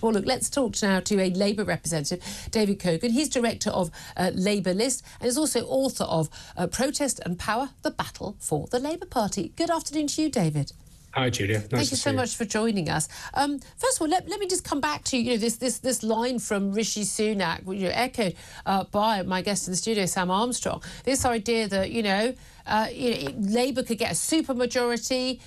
Well, look, let's talk now to a Labour representative, David Kogan. He's director of LabourList and is also author of Protest and Power, The Battle for the Labour Party. Good afternoon to you, David. Hi, Julia. Thank you so much for joining us. First of all, let me just come back to this line from Rishi Sunak, echoed by my guest in the studio, Sam Armstrong. This idea that Labour could get a supermajority.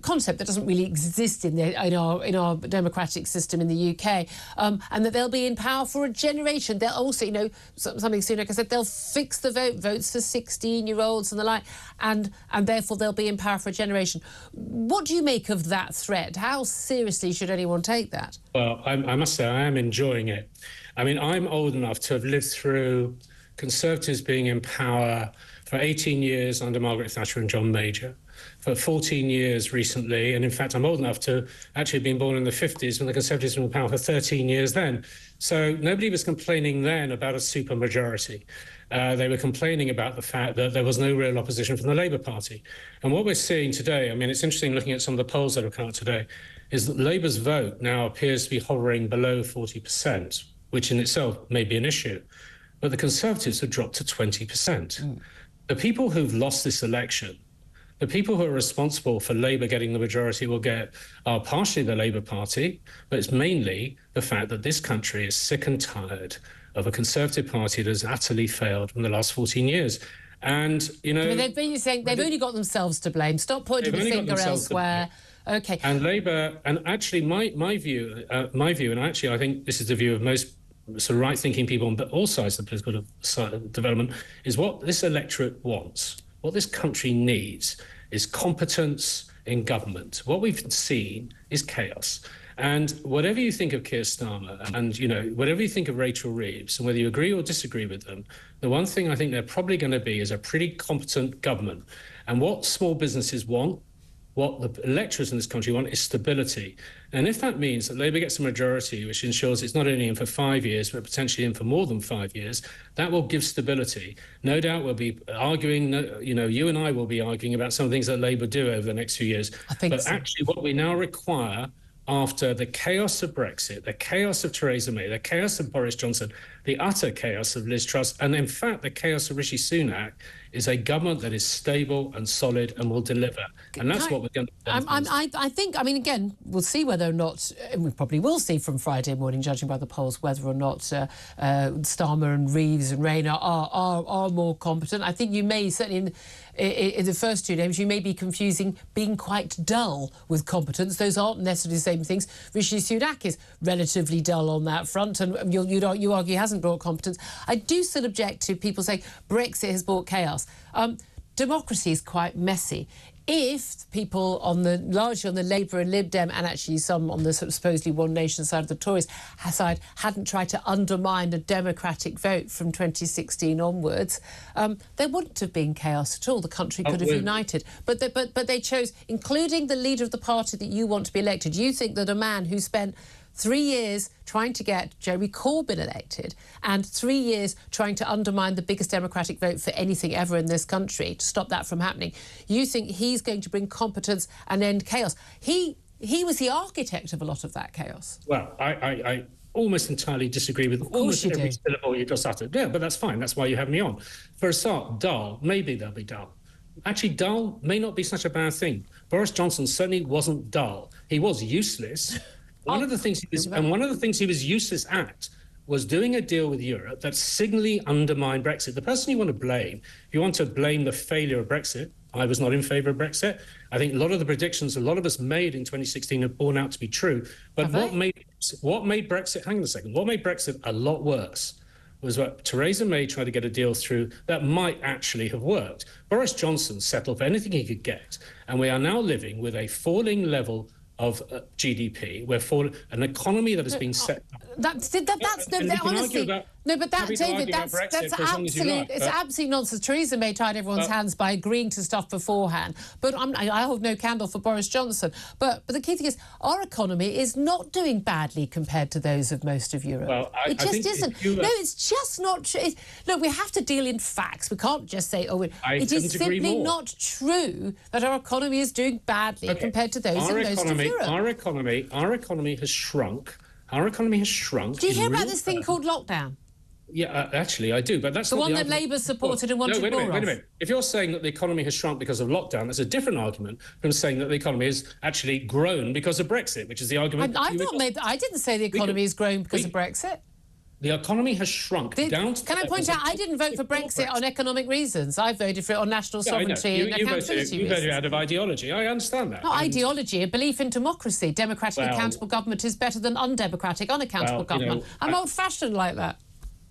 Concept that doesn't really exist in our democratic system in the UK, and that they'll be in power for a generation. They'll also, something sooner, like I said, they'll fix the votes for 16-year-olds and the like, and therefore they'll be in power for a generation. What do you make of that threat? How seriously should anyone take that? Well, I must say I am enjoying it. I mean, I'm old enough to have lived through Conservatives being in power for 18 years under Margaret Thatcher and John Major, for 14 years recently, and in fact I'm old enough to actually have been born in the 50s when the Conservatives were in power for 13 years then. So nobody was complaining then about a supermajority. They were complaining about the fact that there was no real opposition from the Labour Party. And what we're seeing today, I mean, it's interesting looking at some of the polls that have come out today, is that Labour's vote now appears to be hovering below 40%, which in itself may be an issue. But the Conservatives have dropped to 20%. The people who've lost this election, the people who are responsible for Labour getting the majority are partially the Labour Party, but it's mainly the fact that this country is sick and tired of a Conservative Party that has utterly failed in the last 14 years. And, they've been saying they've only got themselves to blame. Stop pointing the finger elsewhere. OK. And Labour, and actually my view, and actually I think this is the view of most sort of right-thinking people on all sides of the political development, is what this electorate wants. What this country needs is competence in government. What we've seen is chaos. And whatever you think of Keir Starmer and, whatever you think of Rachel Reeves, and whether you agree or disagree with them, the one thing I think they're probably going to be is a pretty competent government. And what small businesses want, what the electors in this country want, is stability. And if that means that Labour gets a majority, which ensures it's not only in for 5 years, but potentially in for more than 5 years, that will give stability. No doubt we'll be arguing, you and I will be arguing about some of the things that Labour do over the next few years. Actually, what we now require, after the chaos of Brexit, the chaos of Theresa May, the chaos of Boris Johnson, the utter chaos of Liz Truss, and in fact the chaos of Rishi Sunak, is a government that is stable and solid and will deliver. And that's what we're going to do. I think, again, we'll see whether or not, and we probably will see from Friday morning, judging by the polls, whether or not Starmer and Reeves and Rayner are more competent. I think you may, certainly in the first two names, you may be confusing being quite dull with competence. Those aren't necessarily the same things. Rishi Sunak is relatively dull on that front, and you argue he hasn't brought competence. I do still object to people saying Brexit has brought chaos. Democracy is quite messy. If people largely on the Labour and Lib Dem, and actually some on the supposedly One Nation side of the Tories side, hadn't tried to undermine a democratic vote from 2016 onwards, there wouldn't have been chaos at all. The country could have united. But they chose, including the leader of the party that you want to be elected. You think that a man who spent 3 years trying to get Jeremy Corbyn elected and 3 years trying to undermine the biggest democratic vote for anything ever in this country to stop that from happening, you think he's going to bring competence and end chaos? He was the architect of a lot of that chaos. Well, I almost entirely disagree with almost every syllable you just uttered. Yeah, but that's fine. That's why you have me on. For a start, dull. Maybe they'll be dull. Actually, dull may not be such a bad thing. Boris Johnson certainly wasn't dull. He was useless. One of the things he was useless at was doing a deal with Europe that signally undermined Brexit. The person you want to blame, if you want to blame the failure of Brexit, I was not in favour of Brexit. I think a lot of the predictions a lot of us made in 2016 have borne out to be true. But what made Brexit, hang on a second, what made Brexit a lot worse was what Theresa May tried to get a deal through that might actually have worked. Boris Johnson settled for anything he could get. And we are now living with a falling level of GDP, an economy that has been set up. David, it's absolute nonsense. Theresa May tied everyone's hands by agreeing to stuff beforehand. But I hold no candle for Boris Johnson. But the key thing is, our economy is not doing badly compared to those of most of Europe. Well, it just isn't. No, it's just not true. Look, we have to deal in facts. We can't just say, it is simply not true that our economy is doing badly compared to those in most of Europe. Our economy has shrunk Our economy has shrunk. Do you hear about this thing called lockdown? Yeah, actually, I do, but that's the not one the that Labour supported and wanted more of. Wait a minute. If you're saying that the economy has shrunk because of lockdown, that's a different argument from saying that the economy has actually grown because of Brexit, which is the argument. I didn't say the economy has grown because of Brexit. The economy has shrunk down to... Can I point out, I didn't vote for Brexit on economic reasons. I voted for it on national sovereignty and accountability reasons. You voted out of ideology. I understand that. Not ideology, a belief in democracy. Democratically accountable government is better than undemocratic, unaccountable government. I'm old-fashioned like that.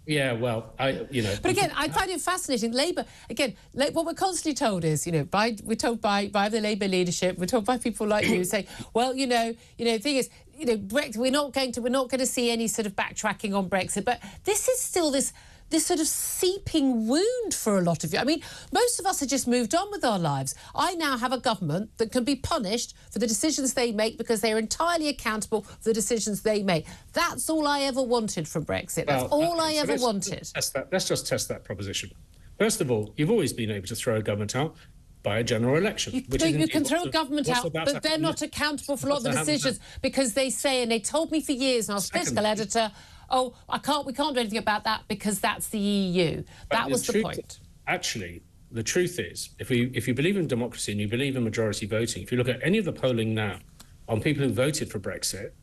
Yeah, well, But again, I find it fascinating. Labour, again, what we're constantly told is, we're told by the Labour leadership, we're told by people like you, say, well, the thing is, Brexit, we're not going to see any sort of backtracking on Brexit. But this is still this sort of seeping wound for a lot of you. I mean, most of us have just moved on with our lives. I now have a government that can be punished for the decisions they make because they're entirely accountable for the decisions they make. That's all I ever wanted from Brexit. That's all I ever wanted. Let's just test that proposition. First of all, you've always been able to throw a government out by a general election. You can throw a government out, but they're not accountable for a lot of the decisions because they say, and they told me for years, and I was political editor, we can't do anything about that because that's the EU. That was the point. Actually, the truth is, if you believe in democracy and you believe in majority voting, if you look at any of the polling now on people who voted for Brexit,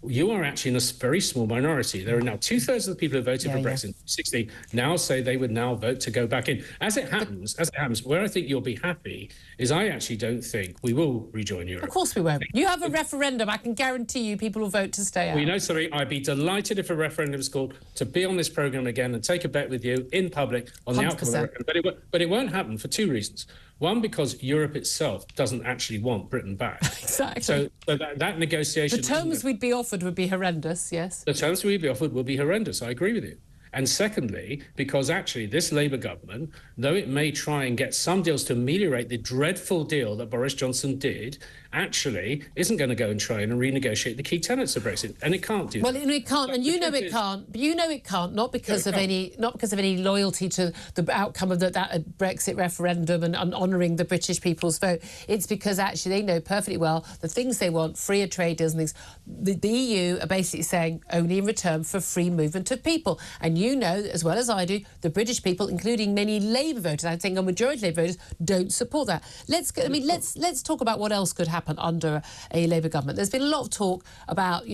you are actually in a very small minority. There are now 2/3 of the people who voted for Brexit in 2016 now say they would now vote to go back in. As it happens, where I think you'll be happy is I actually don't think we will rejoin Europe. Of course we won't. You have a referendum. I can guarantee you people will vote to stay out. Well, you know, sorry, I'd be delighted if a referendum is called to be on this programme again and take a bet with you in public on the outcome of the referendum. But it won't happen for two reasons. One, because Europe itself doesn't actually want Britain back. Exactly. So that negotiation... The terms we'd be offered would be horrendous, yes. The terms we'd be offered would be horrendous. I agree with you. And secondly, because actually this Labour government, though it may try and get some deals to ameliorate the dreadful deal that Boris Johnson did, actually isn't going to go and try and renegotiate the key tenets of Brexit, and it can't do that. Well, it can't, and you know it can't. But you know it can't, not because of any loyalty to the outcome of that Brexit referendum and honouring the British people's vote. It's because actually they know perfectly well the things they want, freer trade deals and things. The EU are basically saying only in return for free movement of people, and you know as well as I do, the British people, including many Labour voters, I think a majority of Labour voters, don't support that. Let's talk about what else could happen under a Labour government. There's been a lot of talk about,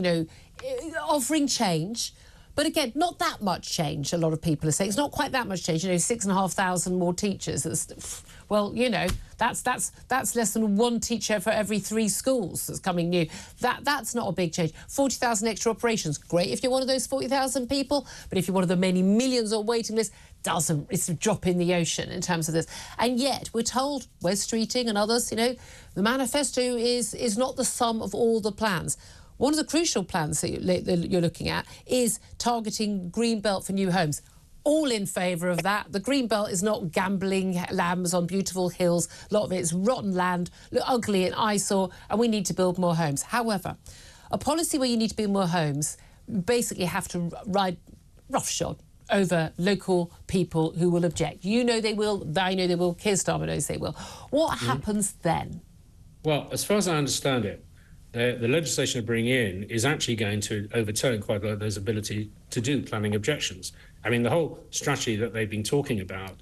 offering change. But again, not that much change, a lot of people are saying. It's not quite that much change. 6,500 more teachers. That's less than one teacher for every 3 schools that's coming new. That's not a big change. 40,000 extra operations. Great if you're one of those 40,000 people. But if you're one of the many millions on waiting list, it's a drop in the ocean in terms of this. And yet we're told, Wes Streeting and others, the manifesto is not the sum of all the plans. One of the crucial plans that you're looking at is targeting green belt for new homes. All in favour of that. The green belt is not gambling lambs on beautiful hills. A lot of it is rotten land, ugly and eyesore, and we need to build more homes. However, a policy where you need to build more homes, you basically have to ride roughshod over local people who will object. You know they will, I know they will, Keir Starmer knows they will. What happens then? Well, as far as I understand it, the legislation to bring in is actually going to overturn quite a lot of those ability to do planning objections. I mean, the whole strategy that they've been talking about,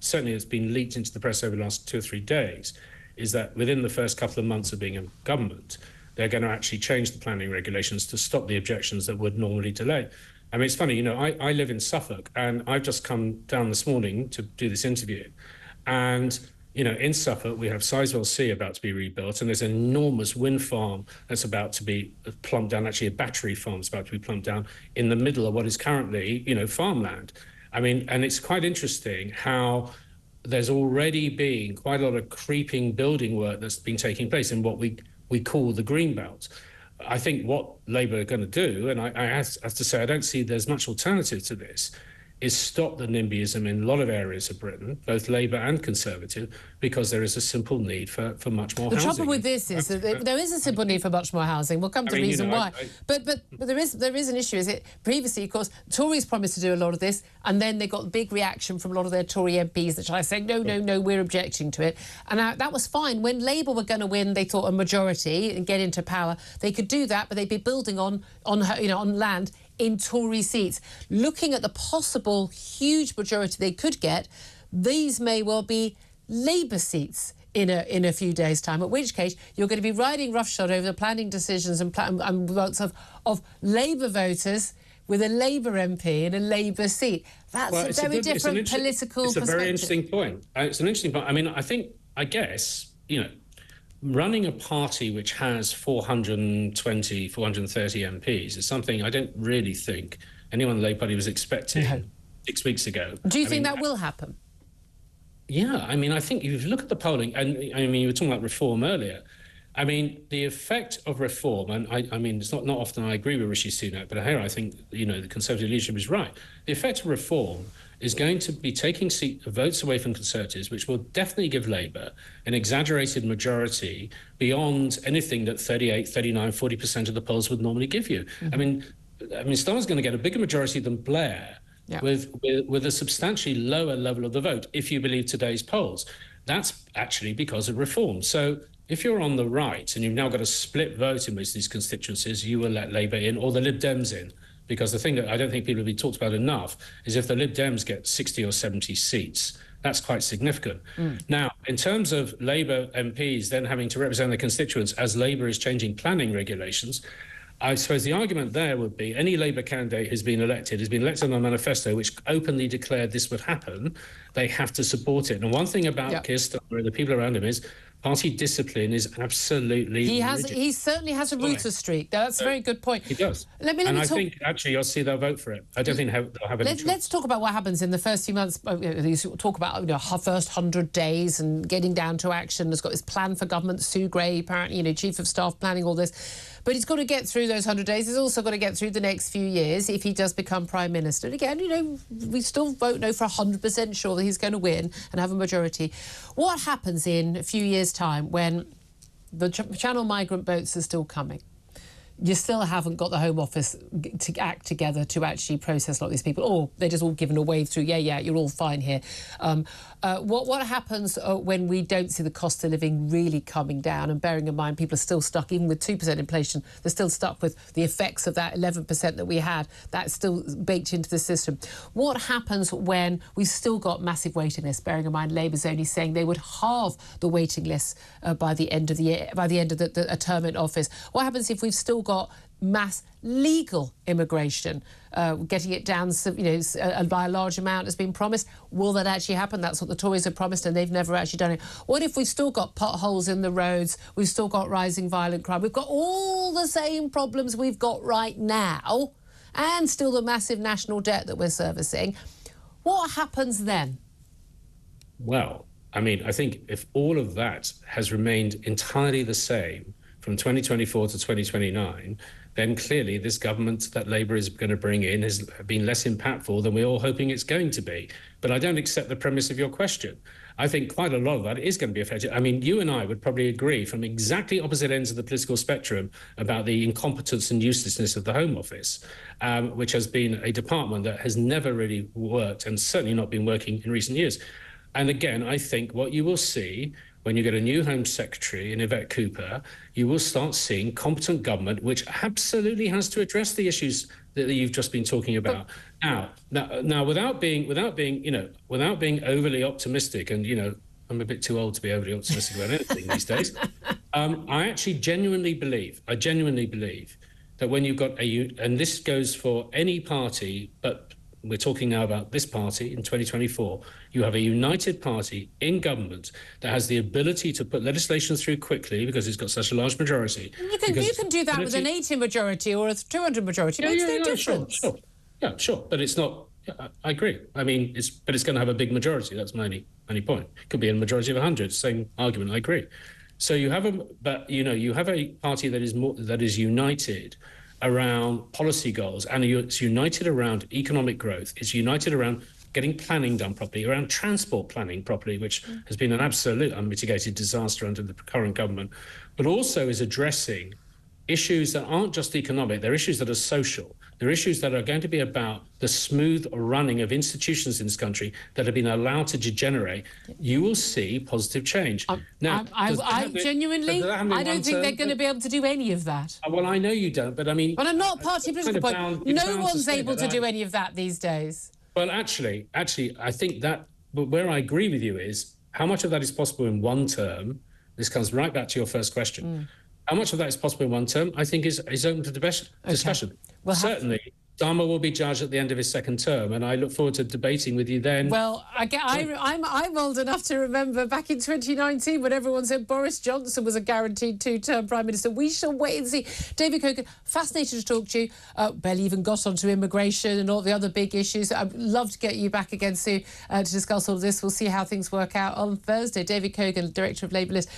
certainly it's been leaked into the press over the last 2 or 3 days, is that within the first couple of months of being in government, they're going to actually change the planning regulations to stop the objections that would normally delay. I mean, it's funny, I live in Suffolk, and I've just come down this morning to do this interview. And, in Suffolk, we have Sizewell C about to be rebuilt, and there's an enormous wind farm that's about to be plumped down, actually a battery farm is about to be plumped down in the middle of what is currently, farmland. I mean, and it's quite interesting how there's already been quite a lot of creeping building work that's been taking place in what we call the green belt. I think what Labour are going to do, and I have to say I don't see there's much alternative to this, is stop the NIMBYism in a lot of areas of Britain, both Labour and Conservative, because there is a simple need for much more housing. The trouble with this is that there is a simple need for much more housing. We'll come to the reason why. But there is an issue. Is it previously, of course, Tories promised to do a lot of this, and then they got a big reaction from a lot of their Tory MPs that tried to say, no, we're objecting to it. And that was fine. When Labour were going to win, they thought a majority and get into power, they could do that, but they'd be building on land in Tory seats. Looking at the possible huge majority they could get, these may well be Labour seats in a few days' time, at which case you're going to be riding roughshod over the planning decisions and votes of Labour voters with a Labour MP in a Labour seat. That's a very different political perspective. It's a very interesting point. It's an interesting point. I mean, I guess, running a party which has 420, 430 MPs is something I don't really think anyone in the Labour Party was expecting 6 weeks ago. Do you think that will happen? Yeah, I mean, I think if you look at the polling, and I mean, you were talking about reform earlier. I mean, the effect of reform, and I mean, it's not often I agree with Rishi Sunak, but here I think, the Conservative leadership is right. The effect of reform is going to be taking votes away from Conservatives, which will definitely give Labour an exaggerated majority beyond anything that 38, 39, 40% of the polls would normally give you. I mean, Starmer's going to get a bigger majority than Blair with a substantially lower level of the vote, if you believe today's polls. That's actually because of reform. So if you're on the right and you've now got a split vote in most of these constituencies, you will let Labour in or the Lib Dems in. Because the thing that I don't think people have been talked about enough is if the Lib Dems get 60 or 70 seats, that's quite significant. Now, in terms of Labour MPs then having to represent their constituents as Labour is changing planning regulations, I suppose the argument there would be any Labour candidate who's been elected on a manifesto which openly declared this would happen, they have to support it. And one thing about Keir Starmer and the people around him is party discipline is absolutely rigid. He certainly has a rooter streak. That's a very good point. He does. I think actually you'll see they'll vote for it. I don't think they'll have any choice. Let's talk about what happens in the first few months. You talk about first 100 days and getting down to action. There's got this plan for government. Sue Gray, apparently, Chief of Staff planning all this. But he's got to get through those 100 days. He's also got to get through the next few years if he does become Prime Minister. And again, we still vote no for 100% sure that he's going to win and have a majority. What happens in a few years' time when the Channel migrant boats are still coming? You still haven't got the Home Office to act together to actually process a lot of these people, or they're just all given a wave through, you're all fine here. What happens when we don't see the cost of living really coming down? And bearing in mind, people are still stuck, even with 2% inflation, they're still stuck with the effects of that 11% that we had. That's still baked into the system. What happens when we've still got massive waiting lists? Bearing in mind, Labour's only saying they would halve the waiting lists by the end of the year, by the end of the term in office. What happens if we've still got mass legal immigration, getting it down, by a large amount has been promised? Will that actually happen? That's what the Tories have promised, and they've never actually done it. What if we've still got potholes in the roads? We've still got rising violent crime. We've got all the same problems we've got right now, and still the massive national debt that we're servicing. What happens then? Well, I mean, I think if all of that has remained entirely the same from 2024 to 2029, then clearly this government that Labour is going to bring in has been less impactful than we're all hoping it's going to be. But I don't accept the premise of your question. I think quite a lot of that is going to be affected. I mean, you and I would probably agree from exactly opposite ends of the political spectrum about the incompetence and uselessness of the Home Office, which has been a department that has never really worked and certainly not been working in recent years. And again, I think what you will see when you get a new Home Secretary in Yvette Cooper, you will start seeing competent government, which absolutely has to address the issues that you've just been talking about. Now, without being overly optimistic, and I'm a bit too old to be overly optimistic about anything these days. I genuinely believe that when you've got and this goes for any party, but we're talking now about this party in 2024, you have a united party in government that has the ability to put legislation through quickly because it's got such a large majority. You can do that with an 80 majority or a 200 majority. It makes no difference. Sure. But it's not. I agree. I mean, it's going to have a big majority. That's my only point. It could be a majority of 100. Same argument. I agree. So you have a party that is united around policy goals, and it's united around economic growth. It's united around getting planning done properly, around transport planning properly, which has been an absolute unmitigated disaster under the current government, but also is addressing issues that aren't just economic, they're issues that are social. They're issues that are going to be about the smooth running of institutions in this country that have been allowed to degenerate. You will see positive change. I genuinely, I don't think they're going to be able to do any of that. Well, I know you don't, but I mean... But I'm not party political point. No one's able to do any of that these days. Well, actually, I think that where I agree with you is how much of that is possible in one term. This comes right back to your first question. How much of that is possible in one term, I think, is open to discussion. Well, certainly, Dharma will be judged at the end of his second term, and I look forward to debating with you then. Well, I'm old enough to remember back in 2019 when everyone said Boris Johnson was a guaranteed two-term Prime Minister. We shall wait and see. David Kogan, fascinated to talk to you. Barely even got onto immigration and all the other big issues. I'd love to get you back again soon to discuss all of this. We'll see how things work out on Thursday. David Kogan, Director of LabourList.